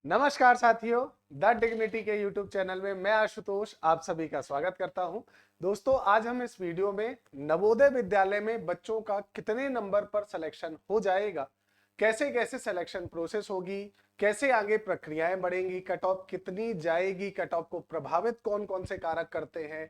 नमस्कार साथियों, the dignity के YouTube चैनल में मैं आशुतोष आप सभी का स्वागत करता हूं। दोस्तों, आज हम इस वीडियो में नवोदय विद्यालय में बच्चों का कितने नंबर पर सिलेक्शन हो जाएगा, कैसे कैसे सिलेक्शन प्रोसेस होगी, कैसे आगे प्रक्रियाएं बढ़ेंगी, कट ऑफ कितनी जाएगी, कट ऑफ को प्रभावित कौन कौन से कारक करते हैं,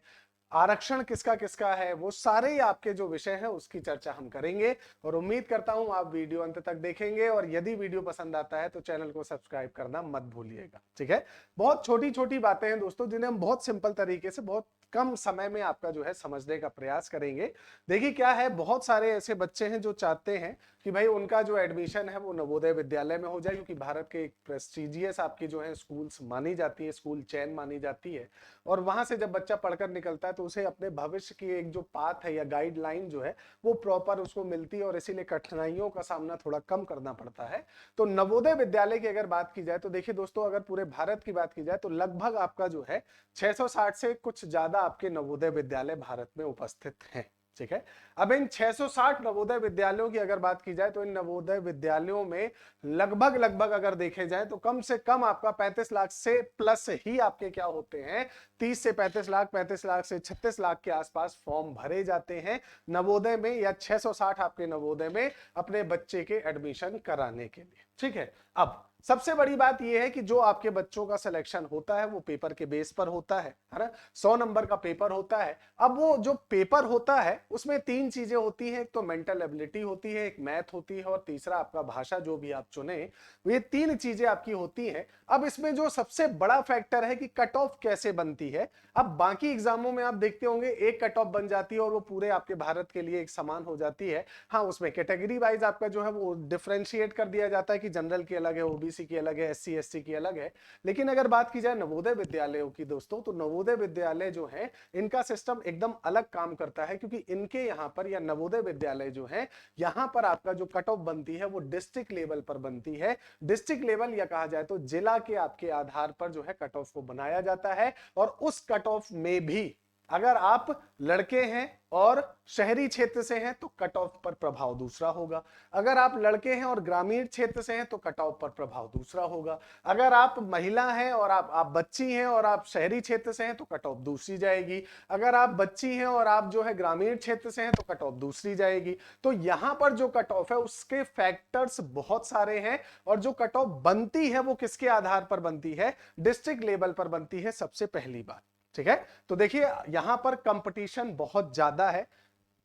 आरक्षण किसका किसका है, वो सारे ही आपके जो विषय हैं उसकी चर्चा हम करेंगे। और उम्मीद करता हूं आप वीडियो अंत तक देखेंगे और यदि वीडियो पसंद आता है तो चैनल को सब्सक्राइब करना मत भूलिएगा। ठीक है, बहुत छोटी छोटी बातें हैं दोस्तों, जिन्हें हम बहुत सिंपल तरीके से बहुत कम समय में आपका जो है समझने का प्रयास करेंगे। देखिए क्या है, बहुत सारे ऐसे बच्चे हैं जो चाहते हैं कि भाई उनका जो एडमिशन है वो नवोदय विद्यालय में हो जाए, क्योंकि भारत के एक प्रेस्टिजियस आपकी जो है स्कूल्स मानी जाती है, स्कूल चेन मानी जाती है। और वहां से जब बच्चा पढ़कर निकलता है तो उसे अपने भविष्य की एक जो पाथ है या गाइडलाइन जो है वो प्रॉपर उसको मिलती है, और इसीलिए कठिनाइयों का सामना थोड़ा कम करना पड़ता है। तो नवोदय विद्यालय की अगर बात की जाए तो देखिए दोस्तों, अगर पूरे भारत की बात की जाए तो लगभग आपका जो है 660 से कुछ ज्यादा आपके नवोदय विद्यालय भारत में उपस्थित हैं। ठीक है, अब इन 660 नवोदय विद्यालयों की अगर बात की जाए तो इन नवोदय विद्यालयों में लगभग लगभग अगर देखे जाए तो कम से कम आपका 35 लाख से प्लस ही आपके क्या होते हैं, 30 से 35 लाख, 35 लाख से 36 लाख के आसपास फॉर्म भरे जाते हैं नवोदय में, या 660 आपके नवोदय में अपने बच्चे के एडमिशन कराने के लिए। ठीक है, अब सबसे बड़ी बात यह है कि जो आपके बच्चों का सिलेक्शन होता है वो पेपर के बेस पर होता है ना। 100 नंबर का पेपर होता है। अब वो जो पेपर होता है उसमें तीन चीजें होती हैं, एक तो मेंटल एबिलिटी होती है, एक मैथ होती है और तीसरा आपका भाषा जो भी आप चुने, ये तीन चीजें आपकी होती हैं। अब इसमें जो सबसे बड़ा फैक्टर है कि कट ऑफ कैसे बनती है। अब बाकी एग्जामों में आप देखते होंगे एक कट ऑफ बन जाती है और वो पूरे आपके भारत के लिए एक समान हो जाती है। हाँ, उसमें कैटेगरी वाइज आपका जो है वो डिफरेंशिएट कर दिया जाता है कि जनरल की अलग है, ओबीसी की अलग है, एससी एसटी की अलग है। लेकिन अगर बात की जाए नवोदय विद्यालयों की दोस्तों, तो नवोदय विद्यालय जो है इनका सिस्टम एकदम अलग काम करता है, क्योंकि इनके यहाँ पर या नवोदय विद्यालय जो है यहाँ पर आपका जो कट ऑफ बनती है वो डिस्ट्रिक्ट लेवल पर बनती है। डिस्ट्रिक्ट लेवल या कहा जाए तो जिला के आपके आधार पर जो है कट ऑफ को बनाया जाता है। और उस कट ऑफ में भी अगर आप लड़के हैं और शहरी क्षेत्र से हैं तो कट ऑफ पर प्रभाव दूसरा होगा। अगर आप लड़के हैं और ग्रामीण क्षेत्र से हैं तो कट ऑफ पर प्रभाव दूसरा होगा। अगर आप महिला हैं और आप बच्ची हैं और आप शहरी क्षेत्र से हैं तो कट ऑफ दूसरी जाएगी। अगर आप बच्ची हैं और आप जो है ग्रामीण क्षेत्र से हैं तो कट ऑफ दूसरी जाएगी। तो यहां पर जो कट ऑफ है उसके फैक्टर्स बहुत सारे हैं, और जो कट ऑफ बनती है वो किसके आधार पर बनती है, डिस्ट्रिक्ट लेवल पर बनती है सबसे पहली बात। ठीक है, तो देखिए यहां पर कंपटीशन बहुत ज्यादा है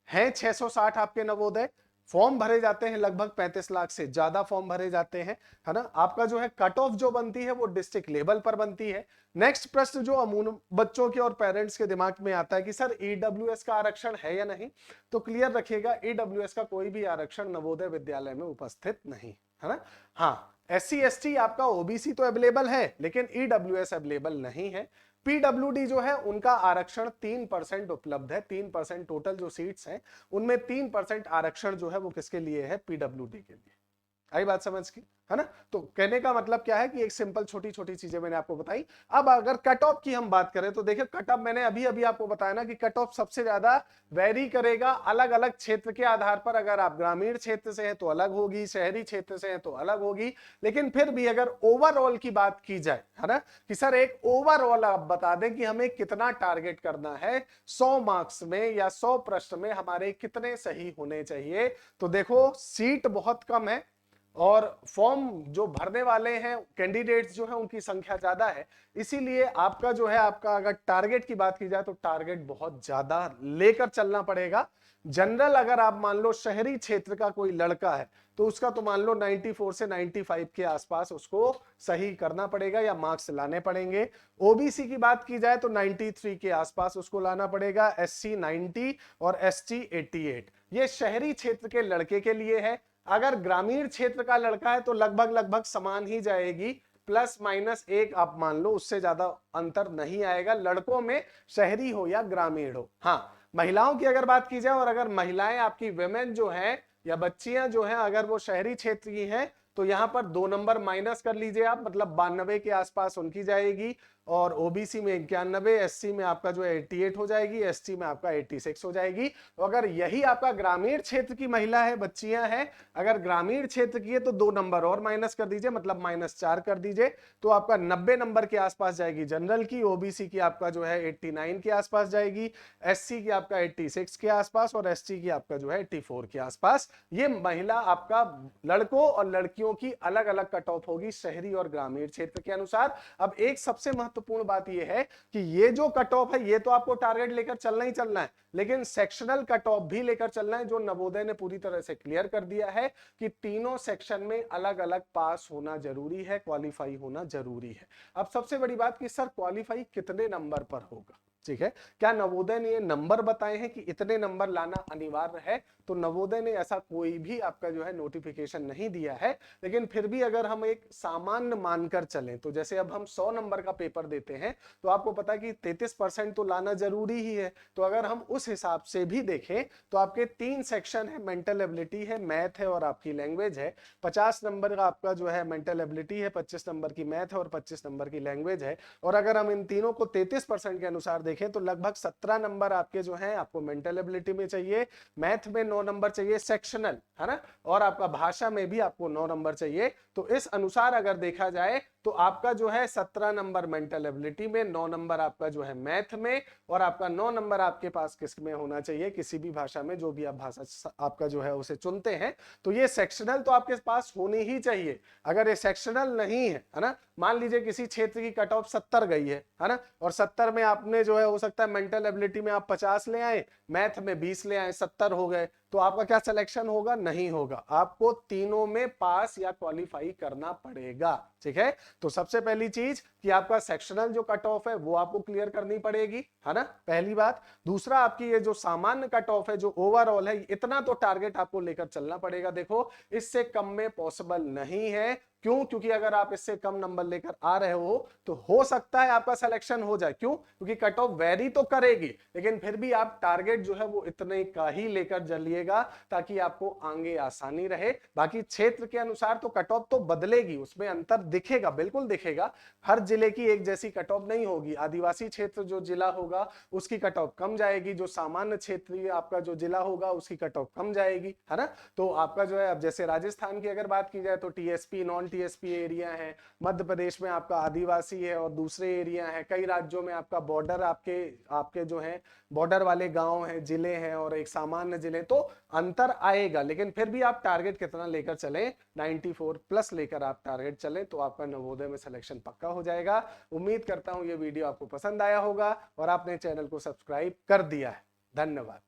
660 आपके नवोदय, फॉर्म भरे जाते हैं लगभग 35 लाख से ज्यादा फॉर्म भरे जाते हैं, है ना। आपका जो है कट ऑफ जो बनती है वो डिस्ट्रिक्ट लेवल पर बनती है। नेक्स्ट प्रश्न जो अमूमन बच्चों के और पेरेंट्स के दिमाग में आता है कि सर ईडब्ल्यूएस का आरक्षण है या नहीं, तो क्लियर रखिएगा, ईडब्ल्यूएस का कोई भी आरक्षण नवोदय विद्यालय में उपस्थित नहीं है ना। हाँ, एससी एसटी आपका ओबीसी तो अवेलेबल है लेकिन ईडब्ल्यूएस अवेलेबल नहीं है। पीडब्ल्यूडी जो है उनका आरक्षण 3% उपलब्ध है, 3% टोटल जो सीट्स हैं उनमें 3% आरक्षण जो है वो किसके लिए है, पीडब्ल्यूडी के लिए। आई बात समझ की, है ना। तो कहने का मतलब क्या है कि एक सिंपल छोटी छोटी चीजें मैंने आपको बताई। अब अगर कट ऑफ की हम बात करें तो देखिए कट ऑफ मैंने अभी अभी आपको बताया ना कि कट ऑफ सबसे ज्यादा वेरी करेगा अलग अलग क्षेत्र के आधार पर। अगर आप ग्रामीण क्षेत्र से हैं तो अलग होगी, शहरी क्षेत्र से हैं तो अलग होगी। लेकिन फिर भी अगर ओवरऑल की बात की जाए, है ना, कि सर एक ओवरऑल आप बता दें कि हमें कितना टारगेट करना है 100 मार्क्स में या 100 प्रश्न में हमारे कितने सही होने चाहिए, तो देखो सीट बहुत कम है और फॉर्म जो भरने वाले हैं कैंडिडेट्स जो है उनकी संख्या ज्यादा है। इसीलिए आपका जो है, आपका अगर टारगेट की बात की जाए तो टारगेट बहुत ज्यादा लेकर चलना पड़ेगा। जनरल अगर आप मान लो शहरी क्षेत्र का कोई लड़का है तो उसका तो मान लो 94 से 95 के आसपास उसको सही करना पड़ेगा या मार्क्स लाने पड़ेंगे। ओबीसी की बात की जाए तो 93 के आसपास उसको लाना पड़ेगा, एससी 90 और एसटी 88। ये शहरी क्षेत्र के लड़के के लिए है। अगर ग्रामीण क्षेत्र का लड़का है तो लगभग लगभग समान ही जाएगी, प्लस माइनस एक आप मान लो, उससे ज्यादा अंतर नहीं आएगा लड़कों में, शहरी हो या ग्रामीण हो। हाँ, महिलाओं की अगर बात की जाए और अगर महिलाएं आपकी वेमेन जो है या बच्चियां जो हैं अगर वो शहरी क्षेत्र की हैं तो यहाँ पर 2 नंबर माइनस कर लीजिए आप, मतलब 92 के आसपास उनकी जाएगी, और ओबीसी में 91, एससी में आपका जो है 88 हो जाएगी, एसटी में आपका 86 हो जाएगी। तो अगर यही आपका ग्रामीण क्षेत्र की महिला है, बच्चियां हैं, अगर ग्रामीण क्षेत्र की है तो 2 नंबर और माइनस कर दीजिए, मतलब -4 कर दीजिए, तो आपका 90 नंबर के आसपास जाएगी जनरल की, ओबीसी की आपका जो है 89 के आसपास जाएगी, एससी की आपका 86 के आसपास, और एसटी की आपका जो है 84 के आसपास। ये महिला आपका लड़कों और लड़कियों की अलग अलग कट ऑफ होगी शहरी और ग्रामीण क्षेत्र के अनुसार। अब एक सबसे महत्वपूर्ण बात यह है कि ये जो कट ऑफ है ये तो आपको टारगेट लेकर चलना ही चलना है, लेकिन सेक्शनल कट ऑफ भी लेकर चलना है, जो नवोदय ने पूरी तरह से क्लियर कर दिया है कि तीनों सेक्शन में अलग अलग पास होना जरूरी है, क्वालिफाई होना जरूरी है। अब सबसे बड़ी बात कि सर क्वालिफाई कितने नंबर पर होगा, ठीक है, क्या नवोदय ने ये नंबर बताए हैं कि इतने नंबर लाना अनिवार्य है? तो नवोदय ने ऐसा कोई भी आपका जो है नोटिफिकेशन नहीं दिया है, लेकिन फिर भी अगर हम एक सामान्य मानकर चलें, तो जैसे अब हम 100 नंबर का पेपर देते हैं तो आपको पता है कि 33% तो लाना जरूरी ही है। तो अगर हम उस हिसाब से भी देखें तो आपके 3 सेक्शन है, मेंटल एबिलिटी है, मैथ है और आपकी लैंग्वेज है। 50 नंबर का आपका जो है मेंटल एबिलिटी है, 25 नंबर की मैथ है और 25 नंबर की लैंग्वेज है। और अगर हम इन तीनों को 33% के अनुसार देखें तो लगभग 17 नंबर आपके जो हैं आपको मेंटल एबिलिटी में चाहिए, मैथ में 9 नंबर चाहिए सेक्शनल, है ना, और आपका भाषा में भी आपको 9 नंबर चाहिए। तो इस अनुसार अगर देखा जाए तो आपका जो है 17 नंबर मेंटल एबिलिटी में, 9 नंबर आपका जो है मैथ में, और आपका 9 नंबर आपके पास किस में होना चाहिए, किसी भी भाषा में, जो भी आप भाषा आपका जो है उसे चुनते हैं। तो ये सेक्शनल तो आपके पास होनी ही चाहिए। अगर ये सेक्शनल नहीं है ना, मान लीजिए किसी क्षेत्र की कट ऑफ 70 गई है ना, और 70 में आपने जो है हो सकता है मेंटल एबिलिटी में आप 50 ले आए, मैथ में 20 ले आए, 70 हो गए, तो आपका क्या सिलेक्शन होगा? नहीं होगा। आपको तीनों में पास या क्वालिफाई करना पड़ेगा, ठीक है। तो सबसे पहली चीज कि आपका सेक्शनल जो कट ऑफ है वो आपको क्लियर करनी पड़ेगी, है ना, पहली बात। दूसरा, आपकी ये जो सामान्य कट ऑफ है, जो ओवरऑल है, इतना तो टारगेट आपको लेकर चलना पड़ेगा। देखो, इससे कम में पॉसिबल नहीं है। क्यों? क्योंकि अगर आप इससे कम नंबर लेकर आ रहे हो तो हो सकता है आपका सिलेक्शन हो जाए। क्यों? क्योंकि कट ऑफ वेरी तो करेगी, लेकिन फिर भी आप टारगेट जो है वो इतने का ही लेकर चलिएगा ताकि आपको आगे आसानी रहे। बाकी क्षेत्र के अनुसार तो कट ऑफ तो बदलेगी, उसमें अंतर दिखेगा, बिल्कुल दिखेगा। हर जिले की एक जैसी कट ऑफ नहीं होगी। आदिवासी क्षेत्र जो जिला होगा उसकी कट ऑफ कम जाएगी, जो सामान्य क्षेत्रीय आपका जो जिला होगा उसकी कट ऑफ कम जाएगी, है ना। तो आपका जो है, अब जैसे राजस्थान की अगर बात की जाए तो टीएसपी नॉन टीएसपी एरिया है, मध्य प्रदेश में आपका आदिवासी है और दूसरे एरिया है, कई राज्यों में आपका बॉर्डर आपके जो है बॉर्डर वाले गांव हैं, जिले हैं, और एक सामान्य जिले, तो अंतर आएगा। लेकिन फिर भी आप टारगेट कितना लेकर चले? 94 प्लस लेकर आप टारगेट चले तो आपका नवोदय में सिलेक्शन पक्का हो जाएगा। उम्मीद करता हूं ये वीडियो आपको पसंद आया होगा और आपने चैनल को सब्सक्राइब कर दिया है। धन्यवाद।